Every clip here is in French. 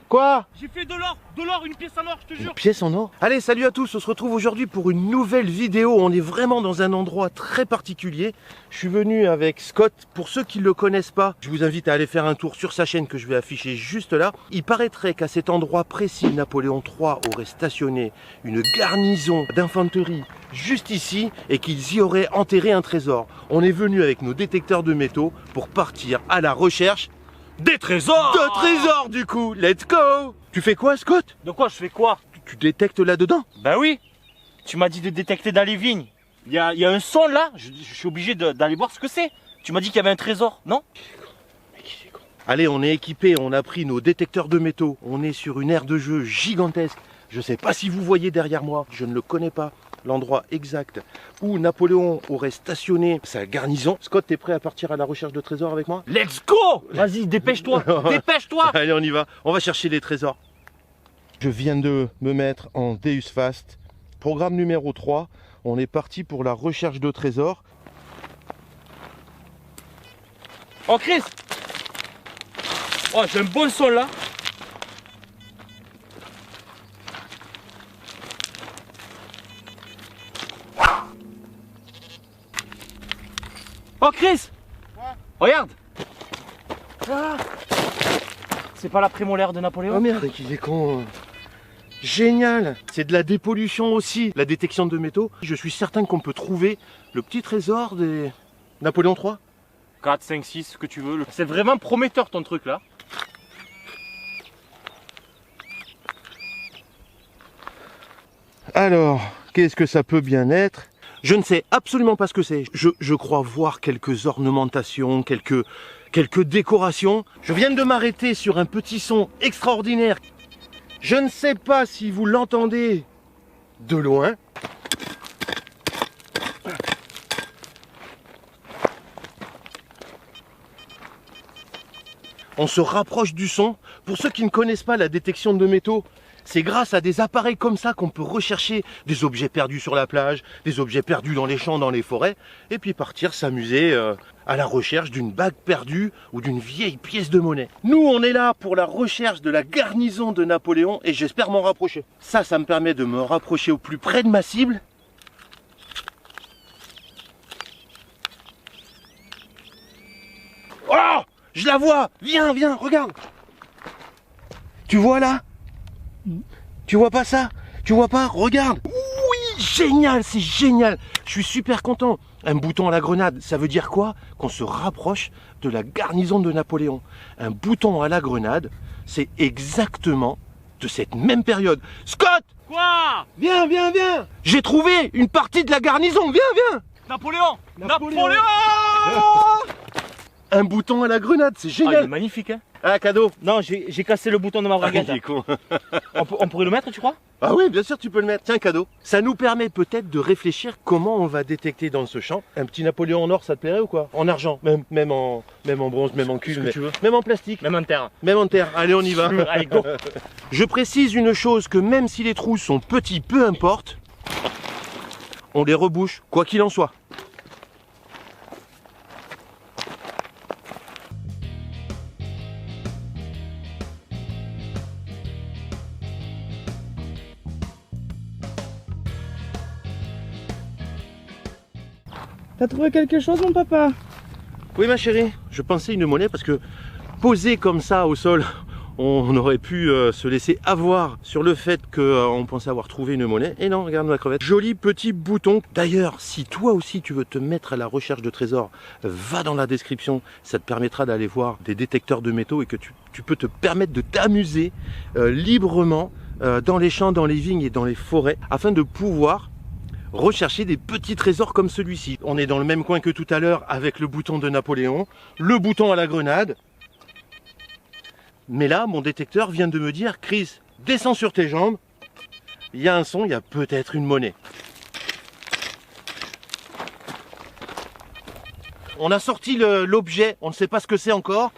Quoi? J'ai fait de l'or, une pièce en or, je te jure. Une pièce en or? Allez, salut à tous, on se retrouve aujourd'hui pour une nouvelle vidéo. On est vraiment dans un endroit très particulier. Je suis venu avec Scott. Pour ceux qui ne le connaissent pas, je vous invite à aller faire un tour sur sa chaîne que je vais afficher juste là. Il paraîtrait qu'à cet endroit précis, Napoléon III aurait stationné une garnison d'infanterie juste ici et qu'ils y auraient enterré un trésor. On est venu avec nos détecteurs de métaux pour partir à la recherche Des trésors. de trésors du coup. Let's go! Tu fais quoi, Scott? De quoi, je fais quoi? Tu détectes là-dedans? Ben oui. Tu m'as dit de détecter dans les vignes. Il y a un son là, je suis obligé d'aller voir ce que c'est. Tu m'as dit qu'il y avait un trésor, non? Allez, on est équipé, on a pris nos détecteurs de métaux. On est sur une aire de jeu gigantesque. Je ne sais pas si vous voyez derrière moi, je ne le connais pas, l'endroit exact où Napoléon aurait stationné sa garnison. Scott, t'es prêt à partir à la recherche de trésors avec moi? Let's go. Vas-y, dépêche-toi, dépêche-toi. Allez, on y va, on va chercher les trésors. Je viens de me mettre en Deus Fast, programme numéro 3. On est parti pour la recherche de trésors. Oh Chris. Oh, j'ai un bon son là. Oh Chris. Regarde. Ah. C'est pas la prémolaire de Napoléon? Oh merde, qu'il est con. Génial. C'est de la dépollution aussi, la détection de métaux. Je suis certain qu'on peut trouver le petit trésor des Napoléon III. 4, 5, 6, ce que tu veux. C'est vraiment prometteur ton truc là. Alors, qu'est-ce que ça peut bien être? Je ne sais absolument pas ce que c'est. Je crois voir quelques ornementations, quelques décorations. Je viens de m'arrêter sur un petit son extraordinaire. Je ne sais pas si vous l'entendez de loin. On se rapproche du son. Pour ceux qui ne connaissent pas la détection de métaux, c'est grâce à des appareils comme ça qu'on peut rechercher des objets perdus sur la plage, des objets perdus dans les champs, dans les forêts, et puis partir s'amuser à la recherche d'une bague perdue ou d'une vieille pièce de monnaie. Nous, on est là pour la recherche de la garnison de Napoléon et j'espère m'en rapprocher. Ça me permet de me rapprocher au plus près de ma cible. Oh! Je la vois! Viens, viens, regarde! Tu vois là? Tu vois pas ça? Tu vois pas? Regarde! Oui! Génial! C'est génial! Je suis super content! Un bouton à la grenade, ça veut dire quoi? Qu'on se rapproche de la garnison de Napoléon. Un bouton à la grenade, c'est exactement de cette même période. Scott! Quoi? Viens, viens, viens! J'ai trouvé une partie de la garnison! Viens, viens! Napoléon. Un bouton à la grenade, c'est Ah, il génial! est magnifique hein. Ah, cadeau! Non, j'ai cassé le bouton de ma braguette. il est con. On pourrait le mettre, tu crois? Ah oui, bien sûr, tu peux le mettre. Tiens, cadeau. Ça nous permet peut-être de réfléchir comment on va détecter dans ce champ. Un petit Napoléon en or, ça te plairait ou quoi? En argent, même en bronze, même en cuivre, Ce que tu veux. même en plastique, Même en terre. même en terre. Allez, on y va. Allez, go. Je précise une chose, que même si les trous sont petits, peu importe, on les rebouche, quoi qu'il en soit. T'as trouvé quelque chose, mon papa? Oui, ma chérie, je pensais une monnaie parce que posée comme ça au sol, on aurait pu se laisser avoir sur le fait qu'on pensait avoir trouvé une monnaie. Et non, regarde ma crevette. Joli petit bouton. D'ailleurs, si toi aussi tu veux te mettre à la recherche de trésors, va dans la description. Ça te permettra d'aller voir des détecteurs de métaux et que tu peux te permettre de t'amuser librement dans les champs, dans les vignes et dans les forêts afin de pouvoir rechercher des petits trésors comme celui-ci. On est dans le même coin que tout à l'heure avec le bouton de Napoléon, le bouton à la grenade. Mais là, mon détecteur vient de me dire, Chris, descends sur tes jambes. Il y a un son, il y a peut-être une monnaie. On a sorti l'objet, on ne sait pas ce que c'est encore.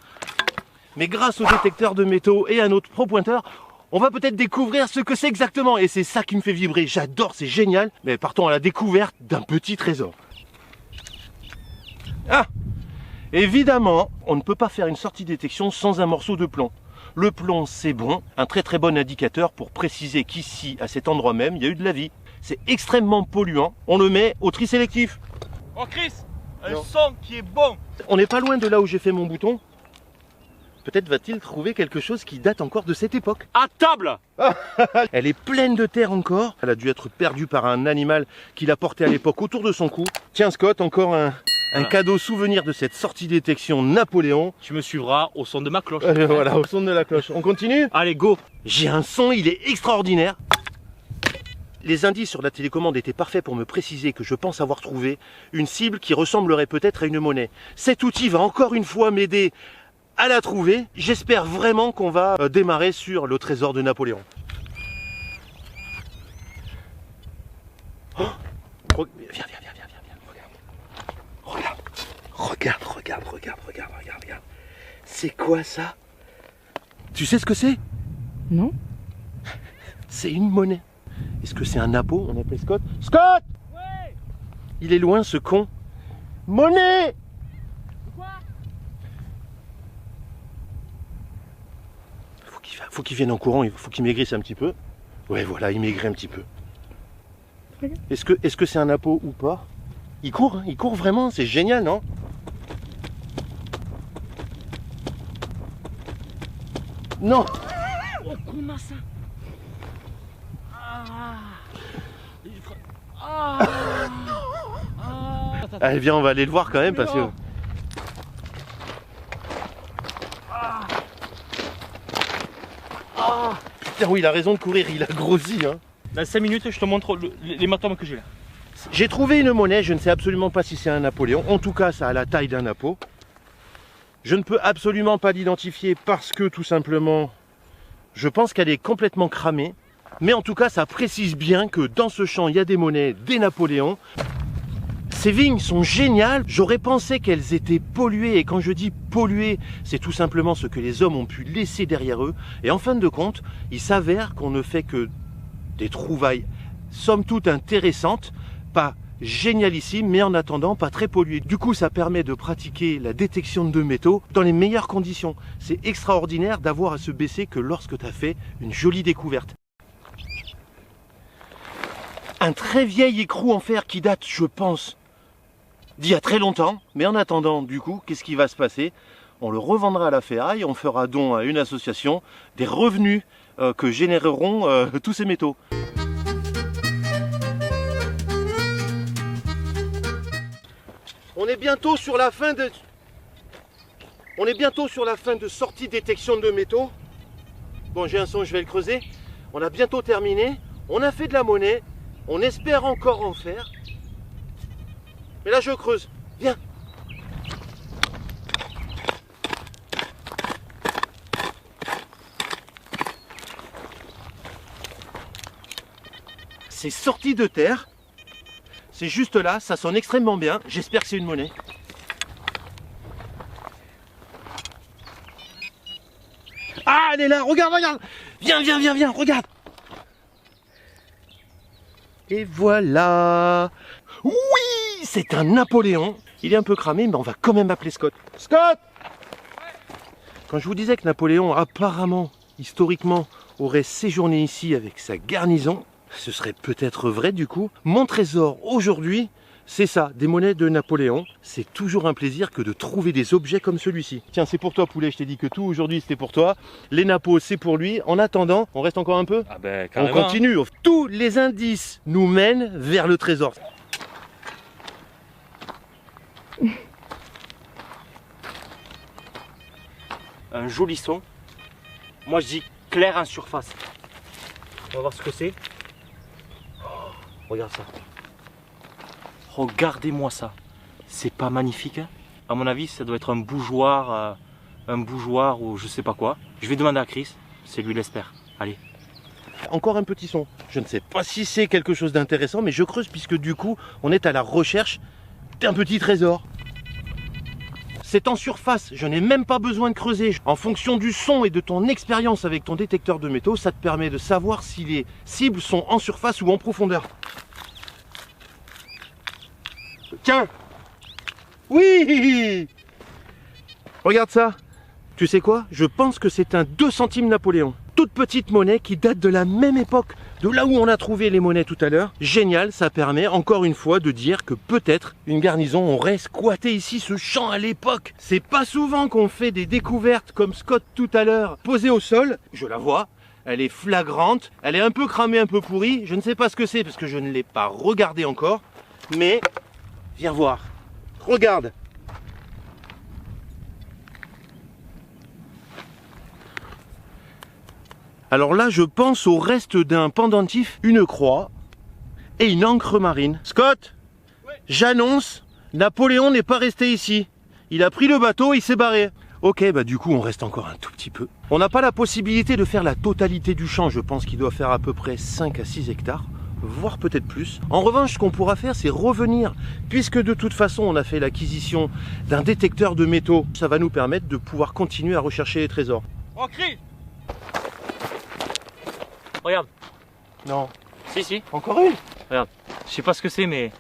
Mais grâce au détecteur de métaux et à notre pro-pointeur, on va peut-être découvrir ce que c'est exactement. Et c'est ça qui me fait vibrer. J'adore, c'est génial. Mais partons à la découverte d'un petit trésor. Ah! Évidemment, on ne peut pas faire une sortie détection sans un morceau de plomb. Le plomb, c'est bon, un très très bon indicateur pour préciser qu'ici, à cet endroit même, il y a eu de la vie. C'est extrêmement polluant. On le met au tri sélectif. Oh Chris, un Non. son qui est bon. On n'est pas loin de là où j'ai fait mon bouton. Peut-être va-t-il trouver quelque chose qui date encore de cette époque. À table. Elle est pleine de terre encore. Elle a dû être perdue par un animal qui l'a portée à l'époque autour de son cou. Tiens Scott, encore un Voilà. cadeau souvenir de cette sortie détection Napoléon. Tu me suivras au son de ma cloche. Voilà, au son de la cloche. On continue? Allez, go. J'ai un son, il est extraordinaire. Les indices sur la télécommande étaient parfaits pour me préciser que je pense avoir trouvé une cible qui ressemblerait peut-être à une monnaie. Cet outil va encore une fois m'aider à la trouver. J'espère vraiment qu'on va démarrer sur le trésor de Napoléon. Oh, viens, regarde. C'est quoi ça? Tu sais ce que c'est? Non? C'est une monnaie. Est-ce que c'est un napo? On appelle Scott. Scott! Ouais. Il est loin ce con. Monnaie! Quoi? Faut qu'il vienne en courant, il faut qu'il maigrisse un petit peu. Ouais voilà, il maigrit un petit peu. Ok. Est-ce que c'est un napo ou pas? Il court, hein, il court vraiment, c'est génial, non? Non! Oh, comment ça? Allez viens, on va aller le voir quand même parce que... Putain oui, il a raison de courir, il a grossi, hein. Dans 5 minutes, je te montre l'hématome que j'ai là. J'ai trouvé une monnaie, je ne sais absolument pas si c'est un Napoléon. En tout cas, ça a la taille d'un napo. Je ne peux absolument pas l'identifier parce que tout simplement, je pense qu'elle est complètement cramée. Mais en tout cas, ça précise bien que dans ce champ, il y a des monnaies, des Napoléons. Ces vignes sont géniales. J'aurais pensé qu'elles étaient polluées. Et quand je dis polluées, c'est tout simplement ce que les hommes ont pu laisser derrière eux. Et en fin de compte, il s'avère qu'on ne fait que des trouvailles, somme toute intéressantes, pas génialissimes, mais en attendant pas très polluées. Du coup, ça permet de pratiquer la détection de métaux dans les meilleures conditions. C'est extraordinaire d'avoir à se baisser que lorsque tu as fait une jolie découverte. Un très vieil écrou en fer qui date, je pense, d'il y a très longtemps. Mais en attendant, du coup, qu'est-ce qui va se passer? On le revendra à la ferraille, on fera don à une association, des revenus que généreront tous ces métaux. On est bientôt sur la fin de... sortie détection de métaux. Bon, j'ai un son, je vais le creuser. On a bientôt terminé. On a fait de la monnaie. On espère encore en faire. Mais là, je creuse. Viens. C'est sorti de terre. C'est juste là, ça sonne extrêmement bien. J'espère que c'est une monnaie. Ah, elle est là, regarde. Viens, regarde. Et voilà. Oui, c'est un Napoléon. Il est un peu cramé, mais on va quand même appeler Scott. Scott! Quand je vous disais que Napoléon, apparemment, historiquement, aurait séjourné ici avec sa garnison, ce serait peut-être vrai du coup. Mon trésor aujourd'hui, c'est ça, des monnaies de Napoléon. C'est toujours un plaisir que de trouver des objets comme celui-ci. Tiens, c'est pour toi poulet, je t'ai dit que tout aujourd'hui c'était pour toi. Les napos, c'est pour lui. En attendant, on reste encore un peu? Ah ben On carrément. continue. Tous les indices nous mènent vers le trésor. Un joli son. Moi je dis clair en surface. On va voir ce que c'est. Oh, regarde ça. Regardez-moi ça. C'est pas magnifique, hein? À mon avis, ça doit être un bougeoir ou je sais pas quoi. Je vais demander à Chris, c'est lui l'expert. Allez. Encore un petit son. Je ne sais pas si c'est quelque chose d'intéressant, mais je creuse puisque du coup, on est à la recherche d'un petit trésor. C'est en surface, je n'ai même pas besoin de creuser. En fonction du son et de ton expérience avec ton détecteur de métaux, ça te permet de savoir si les cibles sont en surface ou en profondeur. Tiens! Oui! Regarde ça! Tu sais quoi? Je pense que c'est un 2 centimes Napoléon. Toute petite monnaie qui date de la même époque, de là où on a trouvé les monnaies tout à l'heure. Génial, ça permet encore une fois de dire que peut-être une garnison aurait squatté ici ce champ à l'époque. C'est pas souvent qu'on fait des découvertes comme Scott tout à l'heure, posée au sol. Je la vois, elle est flagrante, elle est un peu cramée, un peu pourrie. Je ne sais pas ce que c'est parce que je ne l'ai pas regardée encore. Mais, viens voir, regarde. Alors là, je pense au reste d'un pendentif, une croix et une encre marine. Scott, ouais. J'annonce, Napoléon n'est pas resté ici. Il a pris le bateau et il s'est barré. Ok, bah du coup, on reste encore un tout petit peu. On n'a pas la possibilité de faire la totalité du champ. Je pense qu'il doit faire à peu près 5 à 6 hectares, voire peut-être plus. En revanche, ce qu'on pourra faire, c'est revenir. Puisque de toute façon, on a fait l'acquisition d'un détecteur de métaux. Ça va nous permettre de pouvoir continuer à rechercher les trésors. Oh, crie! Regarde. Non. Si. Encore une? Regarde. Je sais pas ce que c'est, mais...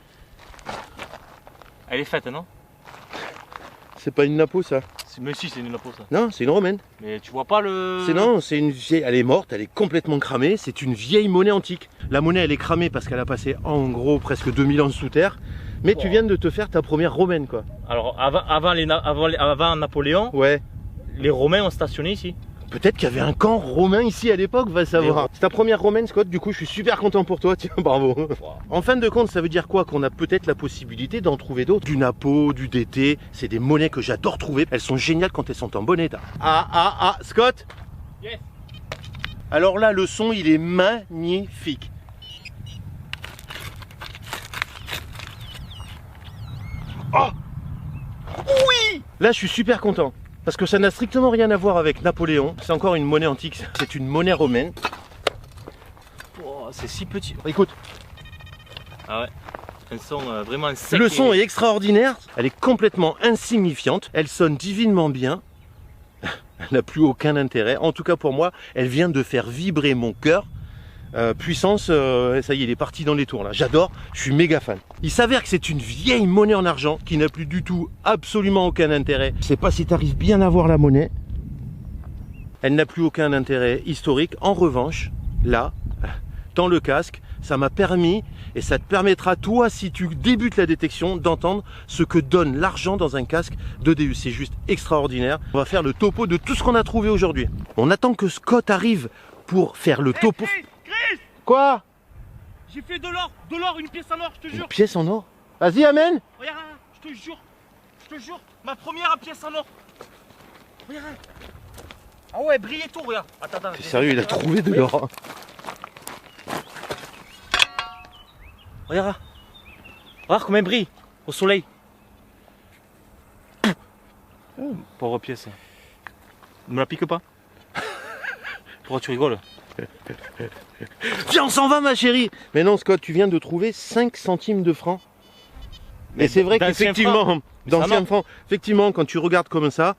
Elle est faite, non? C'est pas une napo, ça? Mais si, c'est une napo, ça. Non, c'est une romaine. Mais tu vois pas le... Non, c'est une vieille... Elle est morte, elle est complètement cramée. C'est une vieille monnaie antique. La monnaie, elle est cramée parce qu'elle a passé, en gros, presque 2000 ans sous terre. Mais tu viens de te faire ta première romaine, quoi. Alors, avant Napoléon, ouais. Les Romains ont stationné ici. Peut-être qu'il y avait un camp romain ici à l'époque, va savoir. C'est ta première romaine, Scott, du coup je suis super content pour toi, tiens, bravo. Wow. En fin de compte, ça veut dire quoi? Qu'on a peut-être la possibilité d'en trouver d'autres. Du Napo, du DT, c'est des monnaies que j'adore trouver. Elles sont géniales quand elles sont en bon état. Scott? Yes. Alors là, le son, il est magnifique. Oh! Oui! Là, je suis super content. Parce que ça n'a strictement rien à voir avec Napoléon. C'est encore une monnaie antique. C'est une monnaie romaine. Oh, c'est si petit. Écoute. Ah ouais. Un son vraiment sec. Le son est extraordinaire. Elle est complètement insignifiante. Elle sonne divinement bien. Elle n'a plus aucun intérêt. En tout cas pour moi, elle vient de faire vibrer mon cœur. Puissance, ça y est, il est parti dans les tours là. J'adore, je suis méga fan. Il s'avère que c'est une vieille monnaie en argent qui n'a plus du tout, absolument aucun intérêt. Je sais pas si tu arrives bien à voir la monnaie. Elle n'a plus aucun intérêt historique. En revanche, là, dans le casque, ça m'a permis, et ça te permettra toi, si tu débutes la détection, d'entendre ce que donne l'argent dans un casque de DU. C'est juste extraordinaire. On va faire le topo de tout ce qu'on a trouvé aujourd'hui. On attend que Scott arrive pour faire le topo. Chris, Quoi? j'ai fait de l'or, une pièce en or, je te jure. Une pièce en or? Vas-y, amène. Regarde, je te jure, ma première pièce en or. Regarde. Ah ouais, brille et tout, regarde. Attends. C'est sérieux, il a trouvé de l'or. Regarde comme elle brille au soleil. Pauvre pièce. Ne me la pique pas. Pourquoi tu rigoles? Viens, on s'en va, ma chérie. Mais non, Scott, tu viens de trouver 5 centimes de francs. Mais c'est vrai qu'effectivement, d'anciens francs, effectivement, quand tu regardes comme ça,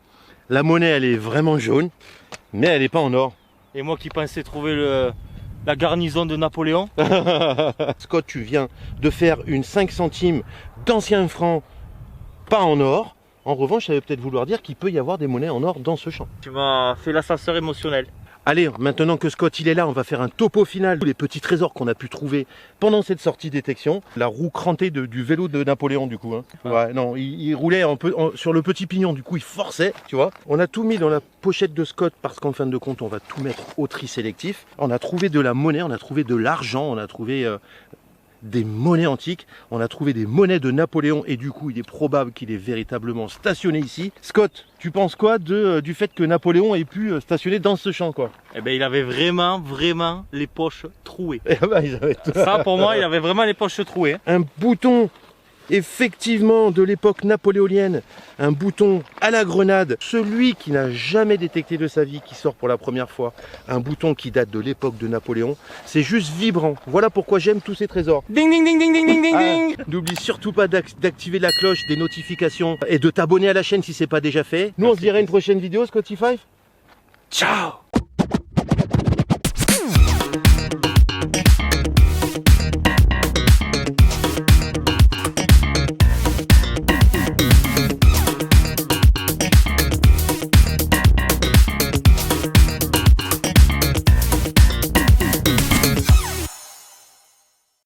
la monnaie, elle est vraiment jaune, mais elle n'est pas en or. Et moi qui pensais trouver la garnison de Napoléon. Scott, tu viens de faire une 5 centimes d'anciens francs, pas en or. En revanche, ça veut peut-être vouloir dire qu'il peut y avoir des monnaies en or dans ce champ. Tu m'as fait l'ascenseur émotionnel. Allez, maintenant que Scott il est là, on va faire un topo final. Tous les petits trésors qu'on a pu trouver pendant cette sortie détection. La roue crantée du vélo de Napoléon du coup. Hein. Ouais, non, il roulait sur le petit pignon, du coup il forçait, tu vois. On a tout mis dans la pochette de Scott parce qu'en fin de compte, on va tout mettre au tri sélectif. On a trouvé de la monnaie, on a trouvé de l'argent, on a trouvé des monnaies antiques, on a trouvé des monnaies de Napoléon et du coup il est probable qu'il est véritablement stationné ici. Scott, tu penses quoi du fait que Napoléon ait pu stationner dans ce champ quoi? Eh ben il avait vraiment les poches trouées. Eh ben, Ça pour moi il avait vraiment les poches trouées. Un bouton effectivement de l'époque napoléonienne, un bouton à la grenade, celui qui n'a jamais détecté de sa vie qui sort pour la première fois, un bouton qui date de l'époque de Napoléon, c'est juste vibrant. Voilà pourquoi j'aime tous ces trésors. Ding ding ding ding ding ding ding ding. N'oublie surtout pas d'activer la cloche des notifications et de t'abonner à la chaîne si c'est pas déjà fait. Nous on se dirait une prochaine vidéo, Scotty Five. Ciao.